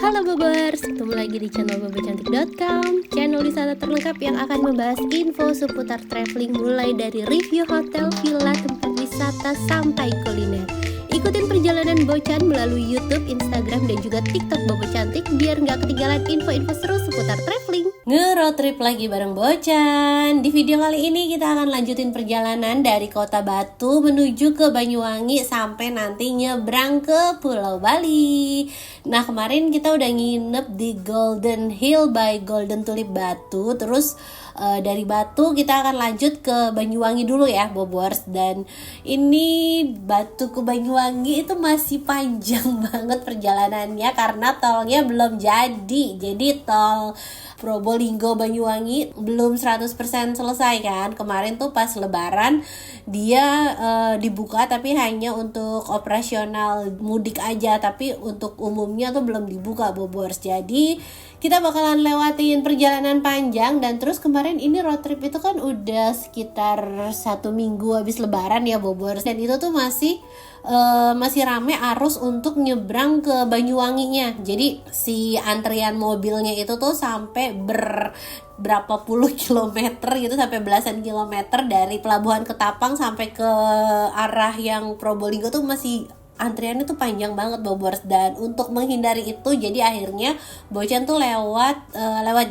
Halo Bobers, ketemu lagi di channel bobocantik.com, channel wisata terlengkap yang akan membahas info seputar traveling mulai dari review hotel, villa, tempat wisata sampai kuliner. Ikutin perjalanan Bocan melalui YouTube, Instagram, dan juga TikTok Bobo Cantik biar nggak ketinggalan info-info seru seputar traveling. Nge-road trip lagi bareng Bocan. Di video kali ini kita akan lanjutin perjalanan dari kota Batu menuju ke Banyuwangi sampai nanti nyebrang ke Pulau Bali. Nah, kemarin kita udah nginep di Golden Hill by Golden Tulip Batu. Terus dari Batu kita akan lanjut ke Banyuwangi dulu ya Bobors. Dan ini Batu ke Banyuwangi itu masih panjang banget perjalanannya karena tolnya belum jadi. Jadi tol Probolinggo Banyuwangi belum 100% selesai kan. Kemarin tuh pas lebaran dia dibuka tapi hanya untuk operasional mudik aja, tapi untuk umumnya tuh belum dibuka Bobors. Jadi kita bakalan lewatin perjalanan panjang. Dan terus kemarin ini road trip itu kan udah sekitar 1 minggu habis lebaran ya Bobors. Dan itu tuh masih rame arus untuk nyebrang ke Banyuwanginya. Jadi si antrian mobilnya itu tuh sampai berapa puluh kilometer gitu, sampai belasan kilometer dari pelabuhan Ketapang sampai ke arah yang Probolinggo tuh masih antriannya tuh panjang banget Bobors. Dan untuk menghindari itu jadi akhirnya Bocan tuh lewat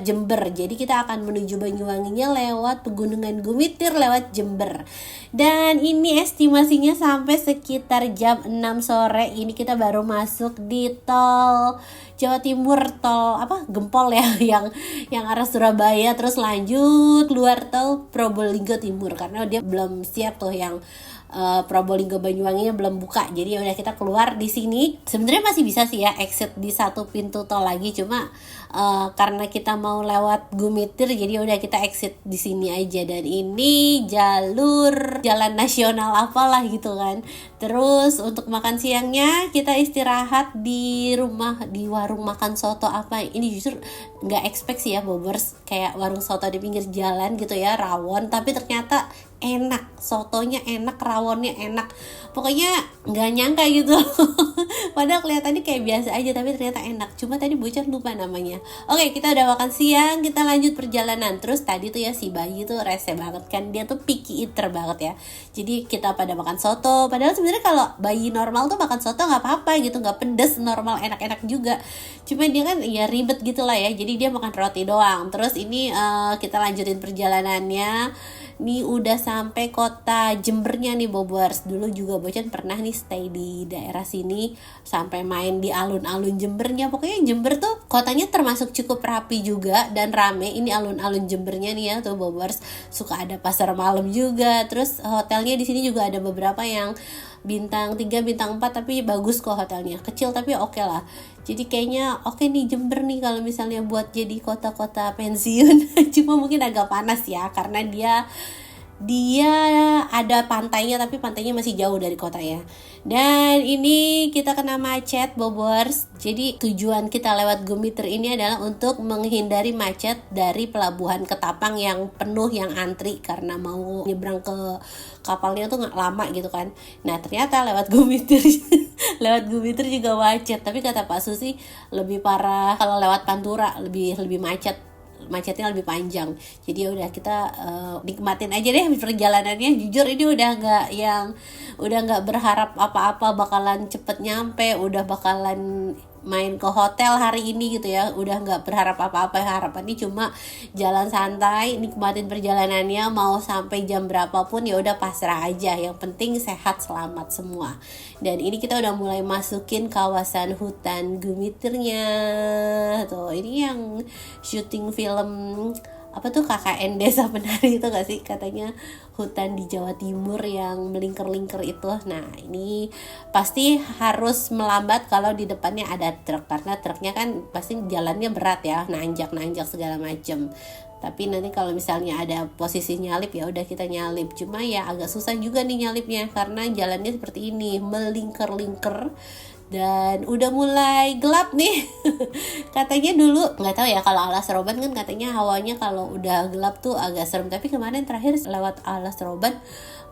Jember. Jadi kita akan menuju Banyuwanginya lewat Pegunungan Gumitir lewat Jember. Dan ini estimasinya sampai sekitar jam 6 sore. Ini kita baru masuk di tol Jawa Timur, tol Gempol ya, yang arah Surabaya, terus lanjut keluar tol Probolinggo Timur karena dia belum siap tuh yang Probolinggo Banyuwanginya belum buka. Jadi udah kita keluar di sini. Sebenarnya masih bisa sih ya exit di satu pintu tol lagi, cuma karena kita mau lewat Gumitir jadi udah kita exit di sini aja. Dan ini jalur jalan nasional apalah gitu kan. Terus untuk makan siangnya kita istirahat di warung makan soto apa. Ini justru nggak expect sih ya Bobers, kayak warung soto di pinggir jalan gitu ya, rawon, tapi ternyata enak, sotonya enak, rawonnya enak, pokoknya nggak nyangka gitu. Padahal kelihatannya kayak biasa aja tapi ternyata enak, cuma tadi Bocan lupa namanya. Oke, kita udah makan siang, kita lanjut perjalanan. Terus tadi tuh ya si bayi tuh rese banget kan, dia tuh picky eater banget ya. Jadi kita pada makan soto, padahal sebenarnya kalau bayi normal tuh makan soto nggak apa-apa gitu, nggak pedes, normal, enak-enak juga. Cuma dia kan ya ribet gitu lah ya, jadi dia makan roti doang. Terus ini kita lanjutin perjalanannya. Ini udah sampai kota Jembernya nih Bobors. Dulu juga Bocan pernah nih stay di daerah sini, sampai main di alun-alun Jembernya. Pokoknya Jember tuh kotanya termasuk cukup rapi juga dan rame. Ini alun-alun Jembernya nih ya tuh Bobors. Suka ada pasar malam juga. Terus hotelnya di sini juga ada beberapa yang bintang 3, bintang 4, tapi bagus kok hotelnya. Kecil tapi oke lah. Jadi kayaknya oke nih Jember nih kalau misalnya buat jadi kota-kota pensiun. Cuma mungkin agak panas ya karena dia ada pantainya, tapi pantainya masih jauh dari kota ya. Dan ini kita kena macet Bobors. Jadi tujuan kita lewat Gumitir ini adalah untuk menghindari macet dari pelabuhan Ketapang yang penuh, yang antri karena mau nyebrang ke kapalnya tuh lama gitu kan. Nah ternyata lewat Gumitir lewat Gumitir juga macet, tapi kata Pak Susi lebih parah kalau lewat Pantura, lebih macetnya lebih panjang. Jadi udah kita nikmatin aja deh perjalanannya. Jujur ini udah nggak berharap apa-apa bakalan cepet nyampe, udah bakalan main ke hotel hari ini gitu ya, udah nggak berharap apa-apa. Harapannya cuma jalan santai, nikmatin perjalanannya, mau sampai jam berapapun ya udah pasrah aja, yang penting sehat selamat semua. Dan ini kita udah mulai masukin kawasan hutan Gumitirnya tuh. Ini yang syuting film apa tuh KKN Desa Penari itu gak sih, katanya hutan di Jawa Timur yang melingkar-lingkar itu. Nah ini pasti harus melambat kalau di depannya ada truk, karena truknya kan pasti jalannya berat ya, nanjak segala macem. Tapi nanti kalau misalnya ada posisi nyalip ya udah kita nyalip. Cuma ya agak susah juga nih nyalipnya karena jalannya seperti ini, melingkar-lingkar. Dan udah mulai gelap nih. Katanya dulu, nggak tahu ya, kalau Alas Roban kan katanya hawanya kalau udah gelap tuh agak serem. Tapi kemarin terakhir lewat Alas Roban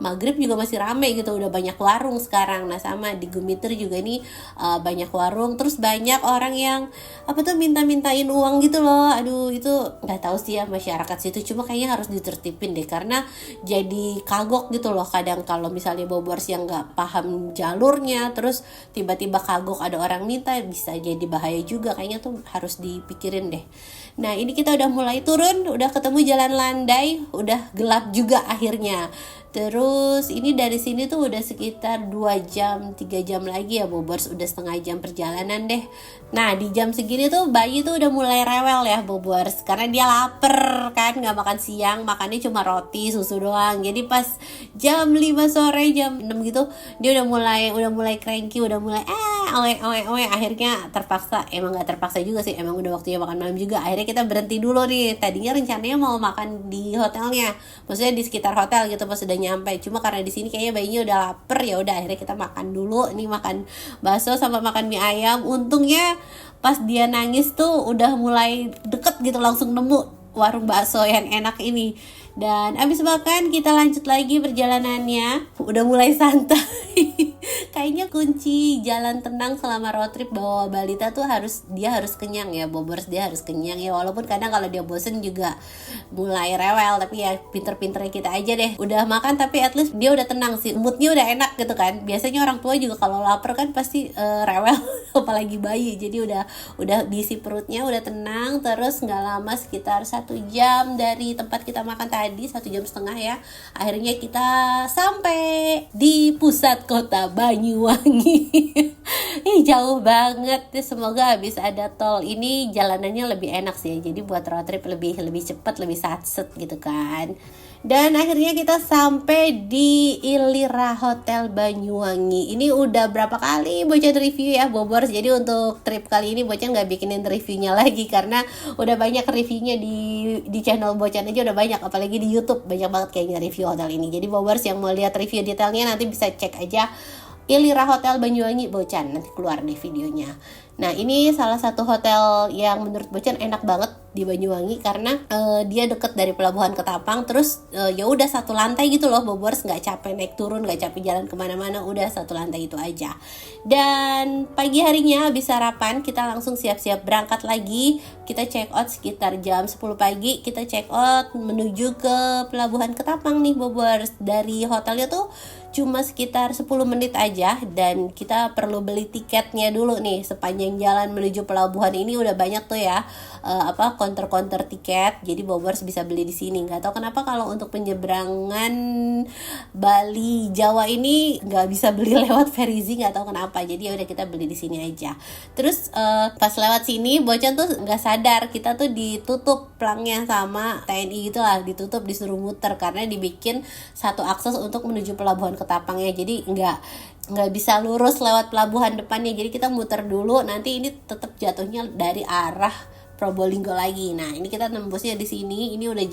maghrib juga masih rame gitu, udah banyak warung sekarang. Nah sama di Gumitir juga nih banyak warung, terus banyak orang yang minta-mintain uang gitu loh. Aduh itu nggak tahu sih ya masyarakat situ, cuma kayaknya harus ditertipin deh, karena jadi kagok gitu loh kadang kalau misalnya Bobors yang nggak paham jalurnya, terus tiba-tiba kagok ada orang minta, bisa jadi bahaya juga. Kayaknya tuh harus dipikirin deh. Nah ini kita udah mulai turun, udah ketemu jalan landai, udah gelap juga akhirnya. Terus ini dari sini tuh udah sekitar 2 jam 3 jam lagi ya Bobors, udah setengah jam perjalanan deh. Nah di jam segini tuh bayi tuh udah mulai rewel ya Bobors, karena dia lapar kan, gak makan siang, makannya cuma roti susu doang. Jadi pas jam 5 sore, jam 6 gitu, dia udah mulai cranky, udah mulai oe. Akhirnya terpaksa, emang gak terpaksa juga sih, emang udah waktunya makan malam juga. Akhirnya kita berhenti dulu nih. Tadinya rencananya mau makan di hotelnya, maksudnya di sekitar hotel gitu pas udah nyampe. Cuma karena di sini kayaknya bayinya udah lapar, ya udah akhirnya kita makan dulu. Ini makan bakso sama makan mie ayam. Untungnya pas dia nangis tuh udah mulai deket gitu, langsung nemu warung bakso yang enak ini. Dan abis makan kita lanjut lagi perjalanannya, udah mulai santai. Kayaknya kunci jalan tenang selama road trip bawa balita tuh dia harus kenyang ya Bobors, dia harus kenyang ya. Walaupun kadang kalau dia bosen juga mulai rewel, tapi ya pinter-pinternya kita aja deh. Udah makan tapi at least dia udah tenang sih, moodnya udah enak gitu kan. Biasanya orang tua juga kalau lapar kan pasti rewel, apalagi bayi. Jadi udah diisi perutnya, udah tenang. Terus nggak lama, sekitar 1 jam dari tempat kita makan tadi, 1,5 jam ya, akhirnya kita sampai di pusat kota Banyuwangi. Ih jauh banget. Semoga habis ada tol ini jalanannya lebih enak sih ya. Jadi buat road trip lebih cepat, lebih satset gitu kan. Dan akhirnya kita sampai di Ilira Hotel Banyuwangi. Ini udah berapa kali Bocan review ya Bobors. Jadi untuk trip kali ini Bocan gak bikinin reviewnya lagi, karena udah banyak reviewnya di channel Bocan aja udah banyak. Apalagi di YouTube banyak banget kayaknya review hotel ini. Jadi Bobors yang mau lihat review detailnya nanti bisa cek aja Ilira Hotel Banyuwangi Bocan, nanti keluar deh videonya. Nah ini salah satu hotel yang menurut Bocan enak banget di Banyuwangi, karena dia deket dari Pelabuhan Ketapang. Terus ya udah 1 lantai gitu loh Bobors, nggak capek naik turun, nggak capek jalan kemana-mana, udah 1 lantai itu aja. Dan pagi harinya habis sarapan kita langsung siap-siap berangkat lagi. Kita check out sekitar jam 10 pagi, kita check out menuju ke Pelabuhan Ketapang nih Bobors. Dari hotelnya tuh cuma sekitar 10 menit aja, dan kita perlu beli tiketnya dulu nih. Sepanjang jalan menuju pelabuhan ini udah banyak tuh ya counter tiket, jadi Bobors bisa beli di sini. Nggak tahu kenapa kalau untuk penyeberangan Bali Jawa ini nggak bisa beli lewat Ferizi, nggak tahu kenapa. Jadi ya udah kita beli di sini aja. Terus pas lewat sini Bocan tuh nggak sadar kita tuh ditutup pelangnya sama TNI gitu lah, ditutup, disuruh muter karena dibikin satu akses untuk menuju Pelabuhan Ketapangnya. Jadi nggak bisa lurus lewat pelabuhan depannya, jadi kita muter dulu. Nanti ini tetap jatuhnya dari arah Probolinggo lagi. Nah ini kita nembusnya di sini. Ini udah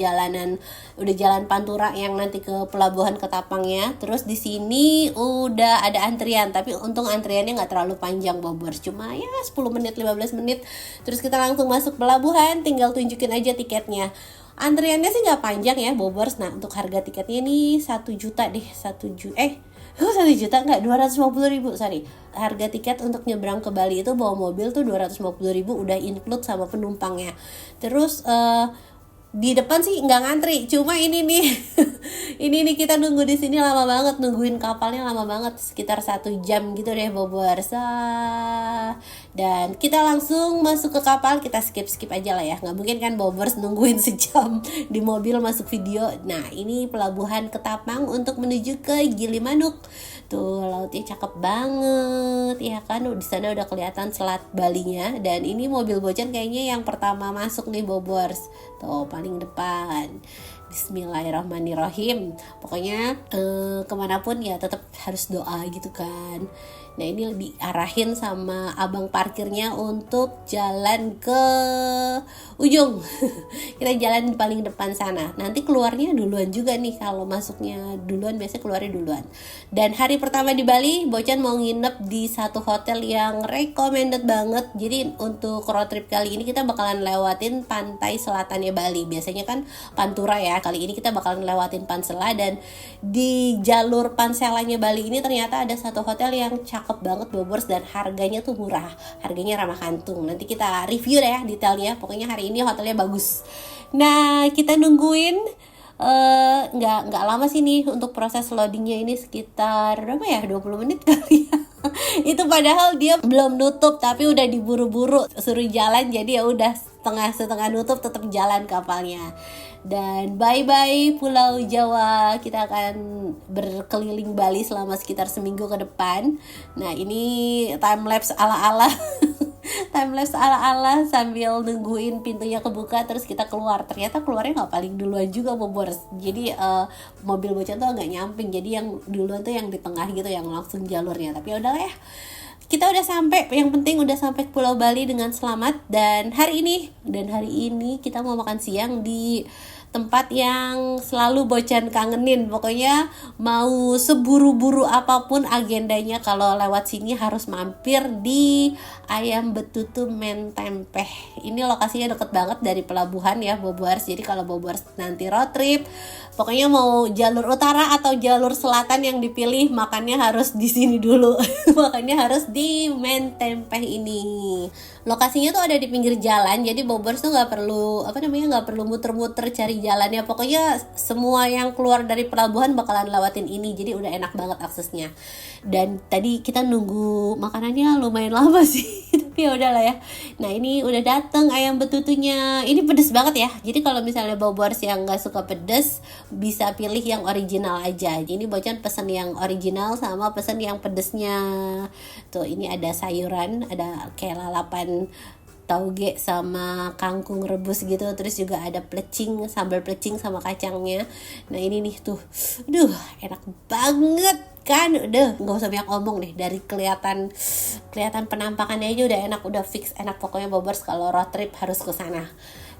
jalan Pantura yang nanti ke Pelabuhan Ketapangnya. Terus di sini udah ada antrian, tapi untung antriannya nggak terlalu panjang Bobors, cuma ya 10 menit 15 menit. Terus kita langsung masuk pelabuhan, tinggal tunjukin aja tiketnya. Antriannya sih nggak panjang ya Bobors. Nah untuk harga tiketnya nih 1 juta deh, 1 juta enggak, 250.000, sorry. Harga tiket untuk nyebrang ke Bali itu bawa mobil tuh 250.000 udah include sama penumpangnya. Terus di depan sih nggak ngantri, cuma ini nih ini nih kita nunggu di sini lama banget, nungguin kapalnya lama banget, sekitar 1 jam gitu deh Bobors. Dan kita langsung masuk ke kapal, kita skip aja lah ya, nggak mungkin kan Bobors nungguin sejam di mobil masuk video. Nah ini Pelabuhan Ketapang untuk menuju ke Gilimanuk. Tuh lautnya cakep banget ya kan, di sana udah kelihatan Selat Balinya. Dan ini mobil Bocan kayaknya yang pertama masuk nih Bobors, tuh paling depan. Bismillahirrahmanirrahim. Pokoknya kemanapun ya tetap harus doa gitu kan. Nah ini diarahin sama abang parkirnya untuk jalan ke ujung. Kita jalan di paling depan sana. Nanti keluarnya duluan juga nih, kalau masuknya duluan biasanya keluarnya duluan. Dan hari pertama di Bali, Bocan mau nginep di satu hotel yang recommended banget. Jadi untuk road trip kali ini kita bakalan lewatin pantai selatannya Bali. Biasanya kan Pantura ya. Kali ini kita bakalan lewatin Pansela, dan di jalur Panselanya Bali ini ternyata ada satu hotel yang cakep banget Bobors, dan harganya tuh murah. Harganya ramah kantung. Nanti kita review deh ya detailnya. Pokoknya hari ini hotelnya bagus. Nah, kita nungguin nggak lama sih nih untuk proses loadingnya ini, sekitar berapa ya, 20 menit kali ya. Itu padahal dia belum nutup tapi udah diburu-buru suruh jalan, jadi ya udah setengah nutup tetap jalan kapalnya. Dan bye-bye Pulau Jawa, kita akan berkeliling Bali selama sekitar seminggu ke depan. Nah ini time lapse ala-ala time lapse ala-ala sambil nungguin pintunya kebuka terus kita keluar. Ternyata keluarnya nggak paling duluan juga Bobors. Jadi mobil Bocan tuh agak nyamping, jadi yang duluan tuh yang di tengah gitu, yang langsung jalurnya. Tapi udah lah ya, kita udah sampai, yang penting udah sampai Pulau Bali dengan selamat. Dan hari ini kita mau makan siang di tempat yang selalu Bocan kangenin. Pokoknya mau seburu-buru apapun agendanya, kalau lewat sini harus mampir di Ayam Betutu Mentempeh. Ini lokasinya deket banget dari pelabuhan ya Bobors. Jadi kalau Bobors nanti road trip, pokoknya mau jalur utara atau jalur selatan yang dipilih, makannya harus di sini dulu. Makannya harus di Mentempeh ini. Lokasinya tuh ada di pinggir jalan, jadi Bobors tuh nggak perlu muter-muter cari jalannya. Pokoknya semua yang keluar dari pelabuhan bakalan lewatin ini, jadi udah enak banget aksesnya. Dan tadi kita nunggu makanannya lumayan lama sih, tapi ya udahlah ya. Nah ini udah dateng ayam betutunya. Ini pedes banget ya, jadi kalau misalnya Bobors yang nggak suka pedes bisa pilih yang original aja. Jadi Bocan pesen yang original sama pesen yang pedesnya. Tuh ini ada sayuran, ada kayak lalapan tauge sama kangkung rebus gitu, terus juga ada plecing, sambal plecing sama kacangnya. Nah ini nih tuh, enak banget kan. Udah nggak usah banyak ngomong deh, dari kelihatan penampakannya aja udah enak, udah fix enak. Pokoknya Bobors kalau road trip harus ke sana.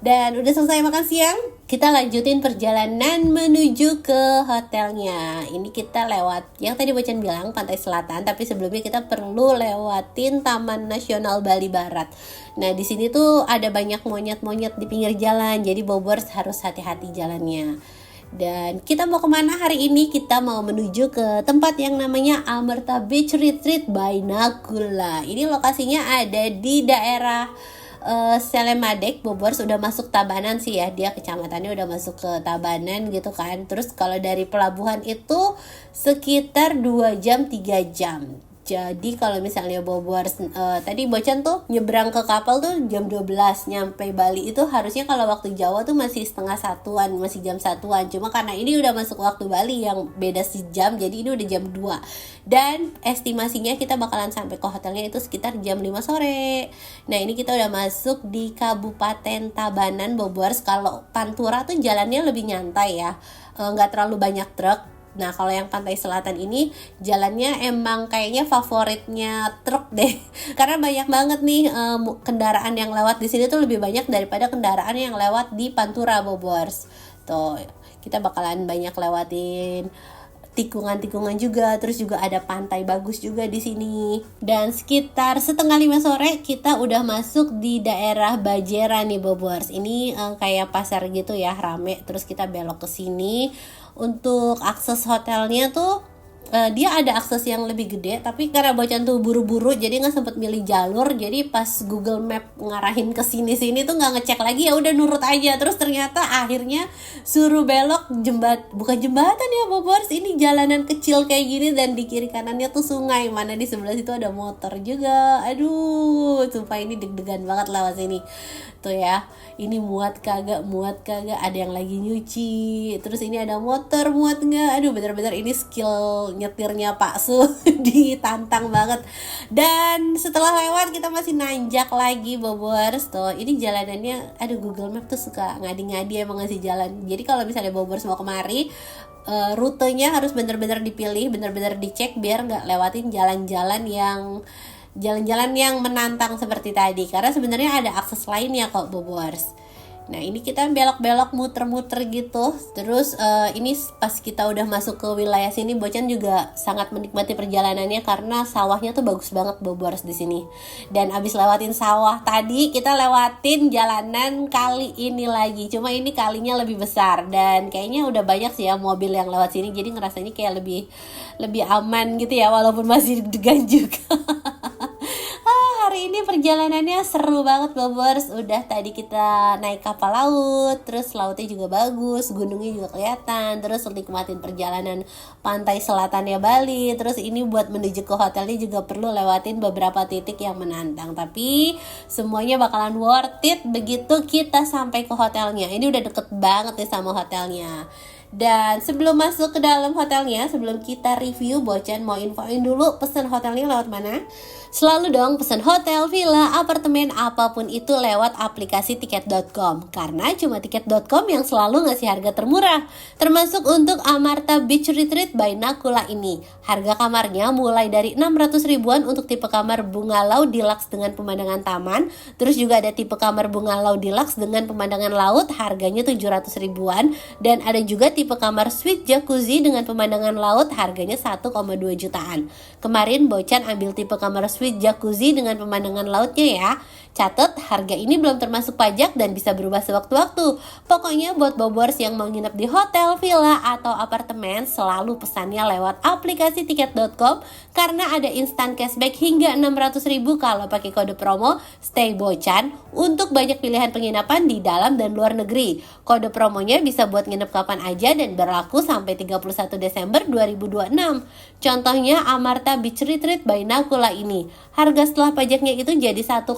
Dan udah selesai makan siang, kita lanjutin perjalanan menuju ke hotelnya. Ini kita lewat yang tadi Bocan bilang pantai selatan, tapi sebelumnya kita perlu lewatin Taman Nasional Bali Barat. Nah di sini tuh ada banyak monyet-monyet di pinggir jalan, jadi Bobors harus hati-hati jalannya. Dan kita mau kemana hari ini? Kita mau menuju ke tempat yang namanya Amerta Beach Retreat by Nakula. Ini lokasinya ada di daerah Selemadeg. Bobors udah masuk Tabanan sih ya, dia kecamatannya udah masuk ke Tabanan gitu kan. Terus kalau dari pelabuhan itu sekitar 2 jam 3 jam. Jadi kalau misalnya Bobors tadi Bocan tuh nyebrang ke kapal tuh jam 12, nyampe Bali itu harusnya kalau waktu Jawa tuh masih setengah satuan, masih jam satuan. Cuma karena ini udah masuk waktu Bali yang beda sejam, jadi ini udah jam 2. Dan estimasinya kita bakalan sampai ke hotelnya itu sekitar jam 5 sore. Nah ini kita udah masuk di Kabupaten Tabanan Bobors. Kalau Pantura tuh jalannya lebih nyantai ya, nggak terlalu banyak truk. Nah kalau yang pantai selatan ini jalannya emang kayaknya favoritnya truk deh, karena banyak banget nih kendaraan yang lewat di sini tuh lebih banyak daripada kendaraan yang lewat di Pantura Bobors. Tuh kita bakalan banyak lewatin tikungan-tikungan juga, terus juga ada pantai bagus juga di sini. Dan sekitar setengah 5 sore kita udah masuk di daerah Bajera nih Bobors. Ini kayak pasar gitu ya, rame. Terus kita belok ke sini. Untuk akses hotelnya tuh dia ada akses yang lebih gede, tapi karena Bocan tuh buru-buru jadi nggak sempet milih jalur. Jadi pas Google Map ngarahin ke sini tuh nggak ngecek lagi, ya udah nurut aja. Terus ternyata akhirnya suruh belok bukan jembatan ya Bobors, ini jalanan kecil kayak gini, dan di kiri kanannya tuh sungai, mana di sebelah situ ada motor juga. Aduh sumpah ini deg-degan banget lewat sini tuh ya. Ini muat kagak, ada yang lagi nyuci, terus ini ada motor muat nggak, aduh bener-bener ini skill nyetirnya Pak Su ditantang banget. Dan setelah lewat kita masih nanjak lagi Bobors. Tuh ini jalanannya, aduh Google Map tuh suka ngadi-ngadi emang ngasih jalan. Jadi kalau misalnya Bobors mau kemari, rutenya harus bener-bener dipilih, bener-bener dicek biar nggak lewatin jalan-jalan yang menantang seperti tadi, karena sebenarnya ada akses lainnya kok Bobors. Nah ini kita belok-belok muter-muter gitu. Terus ini pas kita udah masuk ke wilayah sini, Bocan juga sangat menikmati perjalanannya karena sawahnya tuh bagus banget Bobors di sini. Dan abis lewatin sawah tadi, kita lewatin jalanan kali ini lagi. Cuma ini kalinya lebih besar dan kayaknya udah banyak sih ya mobil yang lewat sini. Jadi ngerasanya kayak lebih aman gitu ya, walaupun masih deg-degan juga. Hari ini perjalanannya seru banget Bobors. Udah tadi kita naik kapal laut, terus lautnya juga bagus, gunungnya juga kelihatan, terus nikmatin perjalanan pantai selatannya Bali. Terus ini buat menuju ke hotelnya juga perlu lewatin beberapa titik yang menantang, tapi semuanya bakalan worth it begitu kita sampai ke hotelnya. Ini udah deket banget nih sama hotelnya. Dan sebelum masuk ke dalam hotelnya, sebelum kita review, Bocan mau infoin dulu pesan hotelnya lewat mana? Selalu dong pesan hotel, villa, apartemen, apapun itu lewat aplikasi tiket.com. Karena cuma tiket.com yang selalu ngasih harga termurah. Termasuk untuk Amarta Beach Retreat by Nakula ini. Harga kamarnya mulai dari 600 ribuan untuk tipe kamar bungalow deluxe dengan pemandangan taman. Terus juga ada tipe kamar bungalow deluxe dengan pemandangan laut, harganya 700 ribuan. Dan ada juga tipe kamar suite jacuzzi dengan pemandangan laut, harganya 1,2 jutaan. Kemarin Bocan ambil tipe kamar suite jacuzzi dengan pemandangan lautnya ya. Catat, harga ini belum termasuk pajak dan bisa berubah sewaktu-waktu. Pokoknya buat Bobors yang mau nginep di hotel, villa, atau apartemen, selalu pesannya lewat aplikasi tiket.com karena ada instan cashback hingga 600 ribu kalau pakai kode promo Stay Bocan untuk banyak pilihan penginapan di dalam dan luar negeri. Kode promonya bisa buat nginep kapan aja dan berlaku sampai 31 Desember 2026. Contohnya Amarta Beach Retreat by Nakula ini. Harga setelah pajaknya itu jadi 1,7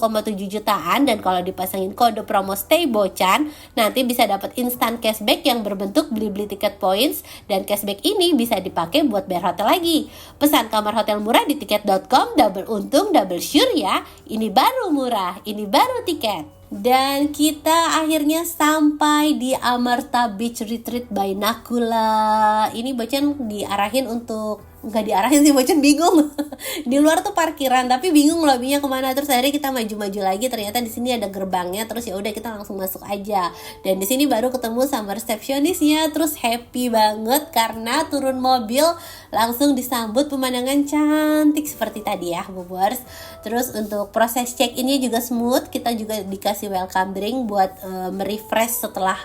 jutaan dan kalau dipasangin kode promo Stay Bocan nanti bisa dapat instan cashback yang berbentuk beli-beli tiket points dan cashback ini bisa dipakai buat bayar hotel lagi. Pesan kamar hotel murah di tiket.com, double untung, double sure ya. Ini baru murah, ini baru tiket. Dan kita akhirnya sampai di Amarta Beach Retreat by Nakula. Ini Bocan diarahin untuk, nggak diarahin sih, Bocan bingung. Di luar tuh parkiran tapi bingung lobbynya kemana. Terus akhirnya kita maju-maju lagi, ternyata di sini ada gerbangnya. Terus ya udah kita langsung masuk aja. Dan di sini baru ketemu sama resepsionisnya. Terus happy banget karena turun mobil langsung disambut pemandangan cantik seperti tadi ya Bobors. Terus untuk proses check-innya juga smooth. Kita juga dikasih welcome drink buat merefresh setelah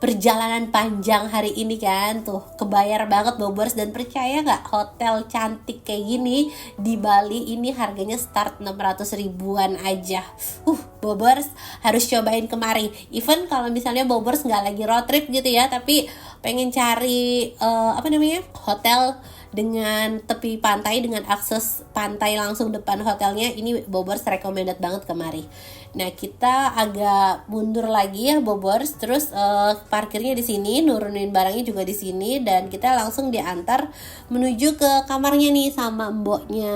perjalanan panjang hari ini kan. Tuh kebayar banget Bobors. Dan percaya gak, hotel cantik kayak gini di Bali ini harganya start 600 ribuan aja. Bobors harus cobain kemari. Even kalau misalnya Bobors gak lagi road trip gitu ya, tapi pengen cari hotel dengan tepi pantai, dengan akses pantai langsung depan hotelnya, ini Bobors recommended banget kemari. Nah kita agak mundur lagi ya Bobors, terus parkirnya di sini, nurunin barangnya juga di sini, dan kita langsung diantar menuju ke kamarnya nih sama mboknya.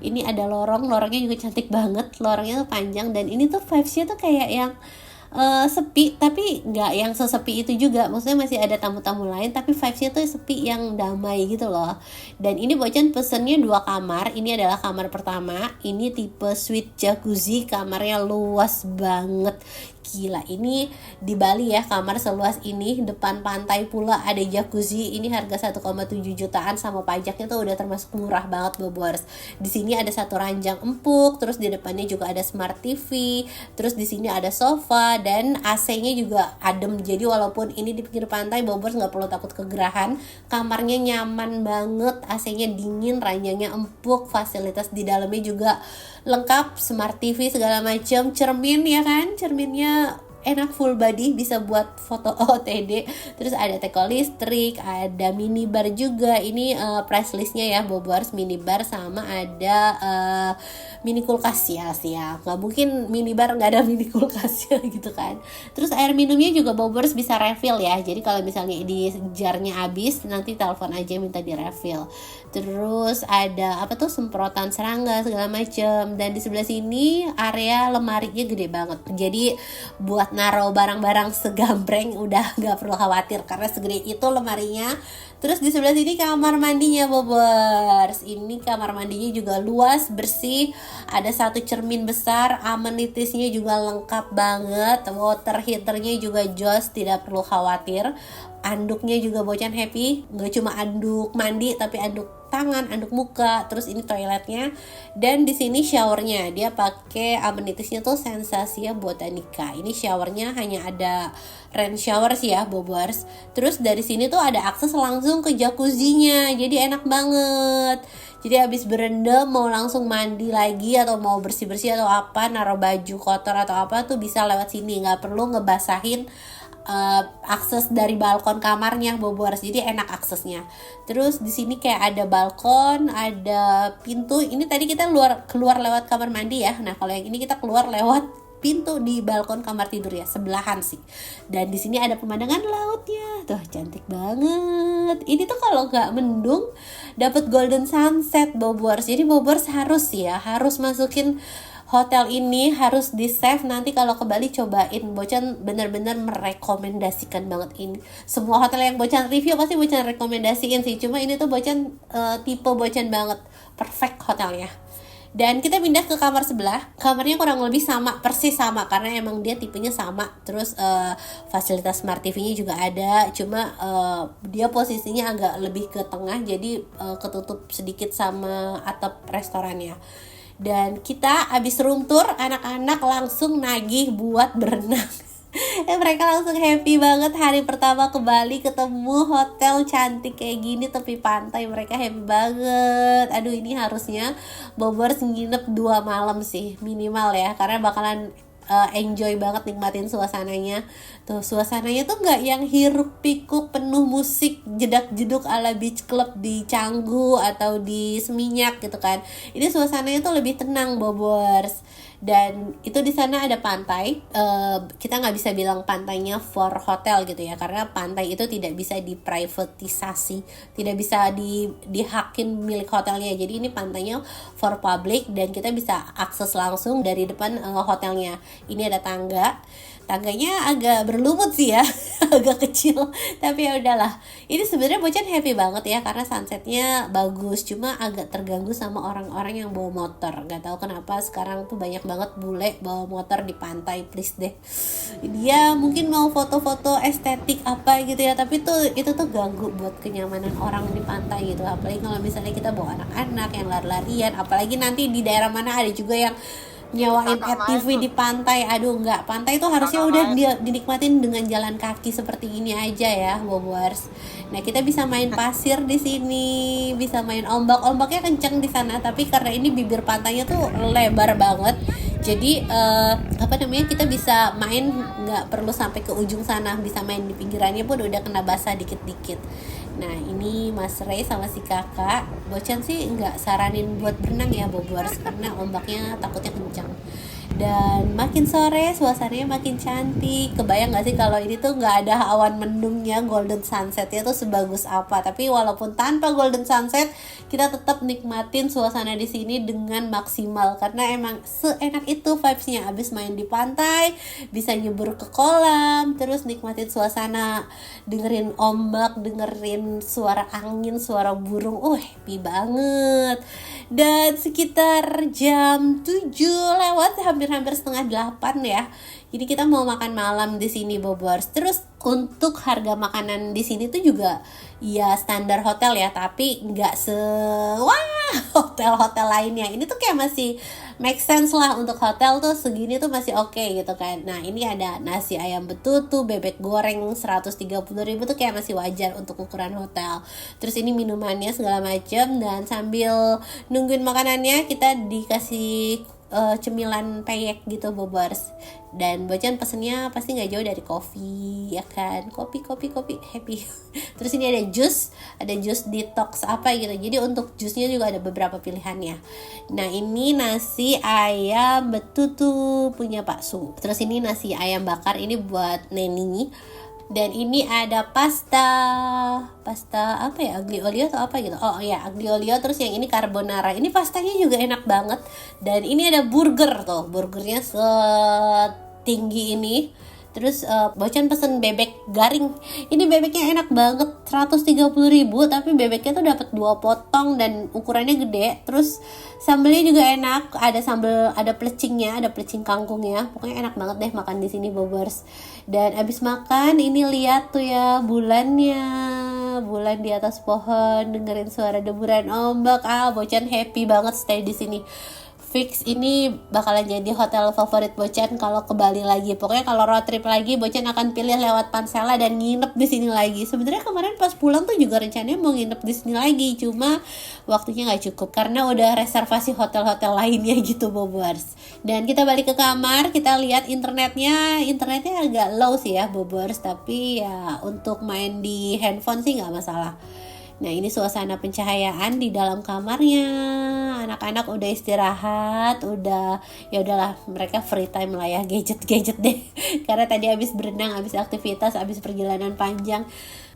Ini ada lorongnya juga cantik banget, lorongnya tuh panjang dan ini tuh vibes-nya tuh kayak yang sepi, tapi nggak yang sesepi itu juga, maksudnya masih ada tamu-tamu lain tapi vibes-nya tuh sepi yang damai gitu loh. Dan ini Bocan pesennya 2 kamar. Ini adalah kamar pertama, ini tipe suite jacuzzi, kamarnya luas banget. Gila, ini di Bali ya kamar seluas ini, depan pantai pula ada jacuzzi. Ini harga 1,7 jutaan sama pajaknya tuh udah termasuk murah banget Bobors. Di sini ada satu ranjang empuk, terus di depannya juga ada smart TV, terus di sini ada sofa dan AC-nya juga adem. Jadi walaupun ini di pinggir pantai, Bobors nggak perlu takut kegerahan. Kamarnya nyaman banget, AC-nya dingin, ranjangnya empuk, fasilitas di dalamnya juga lengkap, smart TV segala macam, cermin ya kan, cerminnya enak, full body, bisa buat foto OOTD. Terus ada teko listrik, ada minibar juga. Ini price listnya ya Bobors, minibar sama ada mini kulkas ya sih ya, nggak mungkin minibar nggak ada mini kulkasnya gitu kan. Terus air minumnya juga Bobers bisa refill ya, jadi kalau misalnya di jarnya habis nanti telepon aja minta di refill. Terus ada apa tuh, semprotan serangga segala macem. Dan di sebelah sini area lemarinya gede banget, jadi buat naruh barang-barang segambreng udah nggak perlu khawatir karena segede itu lemarinya. Terus di sebelah sini kamar mandinya Bobers. Ini kamar mandinya juga luas, bersih. Ada satu cermin besar, amenitiesnya juga lengkap banget. Water heaternya juga jos, tidak perlu khawatir. Anduknya juga Bocan happy, nggak cuma anduk mandi tapi anduk tangan, anduk muka. Terus ini toiletnya, dan di sini showernya dia pakai amenitiesnya tuh Sensasia Botanica. Ini showernya hanya ada rain shower sih ya Bobers. Terus dari sini tuh ada akses langsung ke jacuzzinya, jadi enak banget. Jadi habis berendam mau langsung mandi lagi atau mau bersih-bersih atau apa, naruh baju kotor atau apa tuh bisa lewat sini, nggak perlu ngebasahin akses dari balkon kamarnya Bobors, jadi enak aksesnya. Terus di sini kayak ada balkon, ada pintu. Ini tadi kita keluar lewat kamar mandi ya. Nah kalau yang ini kita keluar lewat pintu di balkon kamar tidur ya, sebelahan sih. Dan di sini ada pemandangan lautnya, tuh cantik banget. Ini tuh kalau nggak mendung dapat golden sunset Bobors. Jadi Bobors harus masukin hotel ini, harus di save. Nanti kalau ke Bali cobain, Bocan bener-bener merekomendasikan banget ini. Semua hotel yang Bocan review pasti Bocan rekomendasiin sih, cuma ini tuh Bocan tipe Bocan banget, perfect hotelnya. Dan kita pindah ke kamar sebelah. Kamarnya kurang lebih sama, persis sama, karena emang dia tipenya sama. Terus fasilitas Smart TV-nya juga ada, cuma dia posisinya agak lebih ke tengah, jadi ketutup sedikit sama atap restorannya. Dan kita abis room tour, anak-anak langsung nagih buat berenang. Mereka langsung happy banget hari pertama ke Bali, ketemu hotel cantik kayak gini tepi pantai. Mereka happy banget. Aduh, ini harusnya Bobors nginep 2 malam sih minimal ya, karena bakalan enjoy banget nikmatin suasananya. Tuh suasananya tuh nggak yang hiruk pikuk penuh musik jedak-jeduk ala beach club di Canggu atau di Seminyak gitu kan. Ini suasananya tuh lebih tenang Bobors. Dan itu di sana ada pantai. Kita nggak bisa bilang pantainya for hotel gitu ya, karena pantai itu tidak bisa diprivatisasi, tidak bisa dihakin milik hotelnya. Jadi ini pantainya for public dan kita bisa akses langsung dari depan hotelnya. Ini ada tangganya agak berlumut sih ya, agak kecil, tapi ya udahlah. Ini sebenarnya Bocan happy banget ya karena sunsetnya bagus, cuma agak terganggu sama orang-orang yang bawa motor. Gak tahu kenapa sekarang tuh banyak banget bule bawa motor di pantai, please deh. Dia mungkin mau foto-foto estetik apa gitu ya, tapi itu tuh ganggu buat kenyamanan orang di pantai gitu. Apalagi kalau misalnya kita bawa anak-anak yang lari-larian, apalagi nanti di daerah mana ada juga yang nyawain ATV di pantai. Aduh enggak, pantai itu harusnya udah dinikmatin dengan jalan kaki seperti ini aja ya Bobors. Nah kita bisa main pasir di sini, bisa main ombaknya kenceng di sana, tapi karena ini bibir pantainya tuh lebar banget, jadi kita bisa main nggak perlu sampai ke ujung sana, bisa main di pinggirannya pun udah kena basah dikit-dikit. Nah ini Mas Ray sama si kakak, Bocan sih nggak saranin buat berenang ya Bobors, karena ombaknya takutnya kencang. Dan makin sore suasananya makin cantik. Kebayang gak sih kalau ini tuh gak ada awan mendungnya, golden sunsetnya tuh sebagus apa. Tapi walaupun tanpa golden sunset, kita tetap nikmatin suasana di sini dengan maksimal, karena emang seenak itu vibesnya. Abis main di pantai, bisa nyebur ke kolam, terus nikmatin suasana, dengerin ombak, dengerin suara angin, suara burung. Happy banget. Dan sekitar jam 7 lewat, hampir setengah 8 ya. Jadi kita mau makan malam di sini Bobors. Terus untuk harga makanan di sini tuh juga ya standar hotel ya, tapi nggak hotel-hotel lainnya. Ini tuh kayak masih make sense lah, untuk hotel tuh segini tuh masih oke gitu kan. Nah ini ada nasi ayam betutu, bebek goreng 130.000 tuh kayak masih wajar untuk ukuran hotel. Terus ini minumannya segala macam, dan sambil nungguin makanannya kita dikasih cemilan peyek gitu Bobers. Dan Bocan pesennya pasti nggak jauh dari kopi ya kan, kopi happy. Terus ini ada jus detox apa gitu, jadi untuk jusnya juga ada beberapa pilihannya. Nah ini nasi ayam betutu punya Pak Su. Terus ini nasi ayam bakar, ini buat Neni. Dan ini ada pasta apa ya, aglio olio atau apa gitu. Oh ya, aglio olio. Terus yang ini carbonara. Ini pastanya juga enak banget. Dan ini ada burger tuh, burgernya setinggi ini. Terus Bocan pesen bebek garing. Ini bebeknya enak banget, 130.000, tapi bebeknya tuh dapat 2 potong dan ukurannya gede. Terus sambelnya juga enak, ada sambel, ada plecingnya, ada plecing kangkungnya. Pokoknya enak banget deh makan di sini Bobers. Dan abis makan ini lihat tuh ya bulannya, bulan di atas pohon, dengerin suara deburan ombak. Bocan happy banget stay di sini. Fix ini bakalan jadi hotel favorit Bocan kalau ke Bali lagi. Pokoknya kalau road trip lagi, Bocan akan pilih lewat Pansela dan nginep di sini lagi. Sebenarnya kemarin pas pulang tuh juga rencananya mau nginep di sini lagi, cuma waktunya nggak cukup karena udah reservasi hotel-hotel lainnya gitu Bobers. Dan kita balik ke kamar, kita lihat internetnya agak low sih ya Bobers, tapi ya untuk main di handphone sih nggak masalah. Nah ini suasana pencahayaan di dalam kamarnya, anak-anak udah istirahat, ya udahlah mereka free time lah ya, gadget deh. Karena tadi habis berenang, habis aktivitas, habis perjalanan panjang.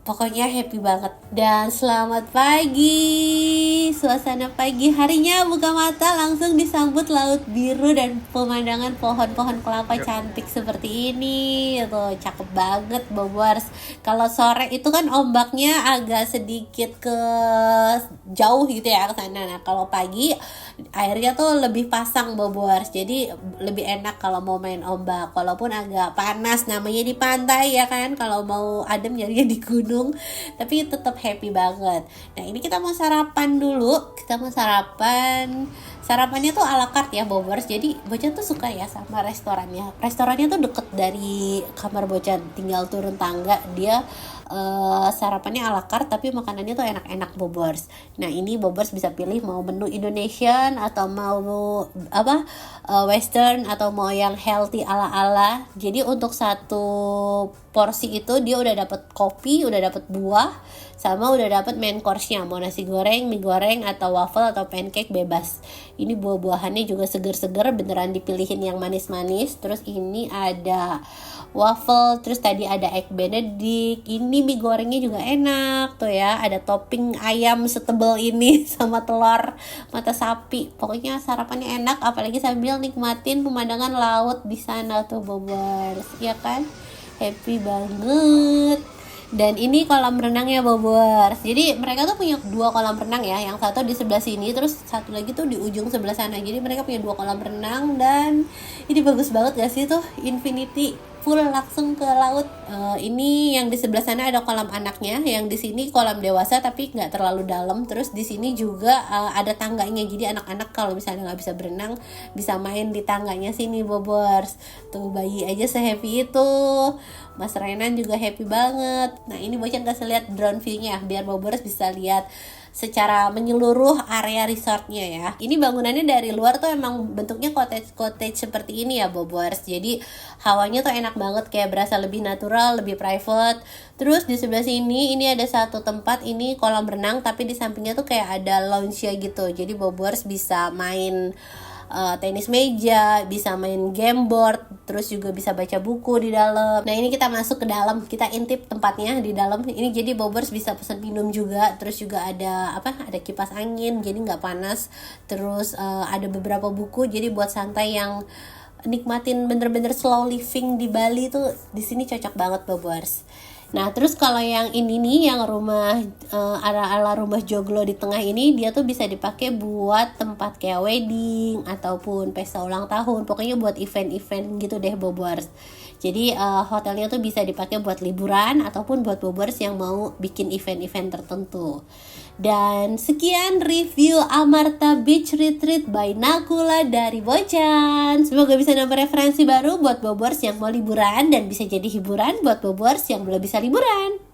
Pokoknya happy banget. Dan selamat pagi, suasana pagi harinya buka mata langsung disambut laut biru dan pemandangan pohon-pohon kelapa cantik seperti ini. Tuh cakep banget Bobers. Kalau sore itu kan ombaknya agak sedikit ke jauh gitu ya ke sana. Nah kalau pagi airnya tuh lebih pasang Bobers, jadi lebih enak kalau mau main ombak. Walaupun agak panas, namanya di pantai ya kan, kalau mau adem nyarinya di gunung, tapi tetap happy banget. Nah ini kita mau sarapan dulu. Sarapannya tuh ala carte ya Bobers. Jadi Bocan tuh suka ya sama restorannya tuh deket dari kamar Bocan, tinggal turun tangga. Dia sarapannya ala carte tapi makanannya tuh enak-enak Bobers. Nah ini Bobers bisa pilih mau menu Indonesian atau mau Western atau mau yang healthy ala-ala. Jadi untuk satu porsi itu dia udah dapat kopi, udah dapat buah, sama udah dapat main course-nya, mau nasi goreng, mie goreng, atau waffle atau pancake bebas. Ini buah-buahannya juga seger-seger, beneran dipilihin yang manis-manis. Terus ini ada waffle, terus tadi ada egg benedict. Ini mie gorengnya juga enak tuh ya, ada topping ayam setebal ini sama telur mata sapi. Pokoknya sarapannya enak, apalagi sambil nikmatin pemandangan laut di sana tuh Bobers, ya kan? Happy banget. Dan ini kolam renangnya Bobers. Jadi mereka tuh punya 2 kolam renang ya. Yang satu di sebelah sini, terus satu lagi tuh di ujung sebelah sana. Jadi mereka punya 2 kolam renang. Dan ini bagus banget gak sih tuh, infinity full langsung ke laut. Ini yang di sebelah sana ada kolam anaknya, yang di sini kolam dewasa tapi nggak terlalu dalam. Terus di sini juga ada tangganya, jadi anak-anak kalau misalnya nggak bisa berenang bisa main di tangganya sini Bobers. Tuh bayi aja se-happy itu. Mas Renan juga happy banget. Nah ini Bocan kasih lihat drone view-nya biar Bobers bisa lihat secara menyeluruh area resortnya ya. Ini bangunannya dari luar tuh emang bentuknya cottage seperti ini ya Bobers. Jadi hawanya tuh enak banget, kayak berasa lebih natural, lebih private. Terus di sebelah sini ini ada satu tempat, ini kolam renang tapi di sampingnya tuh kayak ada lounge-nya gitu. Jadi Bobers bisa main tenis meja, bisa main game board, terus juga bisa baca buku di dalam. Nah ini kita masuk ke dalam, kita intip tempatnya di dalam. Ini jadi Bobers bisa pesan minum juga, terus juga ada ada kipas angin, jadi nggak panas. Terus ada beberapa buku, jadi buat santai yang nikmatin bener-bener slow living di Bali tuh di sini cocok banget Bobers. Nah terus kalau yang ini nih, yang rumah ala rumah joglo di tengah ini, dia tuh bisa dipakai buat tempat kayak wedding ataupun pesta ulang tahun. Pokoknya buat event-event gitu deh Bobers. Jadi hotelnya tuh bisa dipakai buat liburan ataupun buat Bobers yang mau bikin event-event tertentu. Dan sekian review Amarta Beach Retreat by Nakula dari Bocan. Semoga bisa nambah referensi baru buat Bobers yang mau liburan dan bisa jadi hiburan buat Bobers yang belum bisa liburan.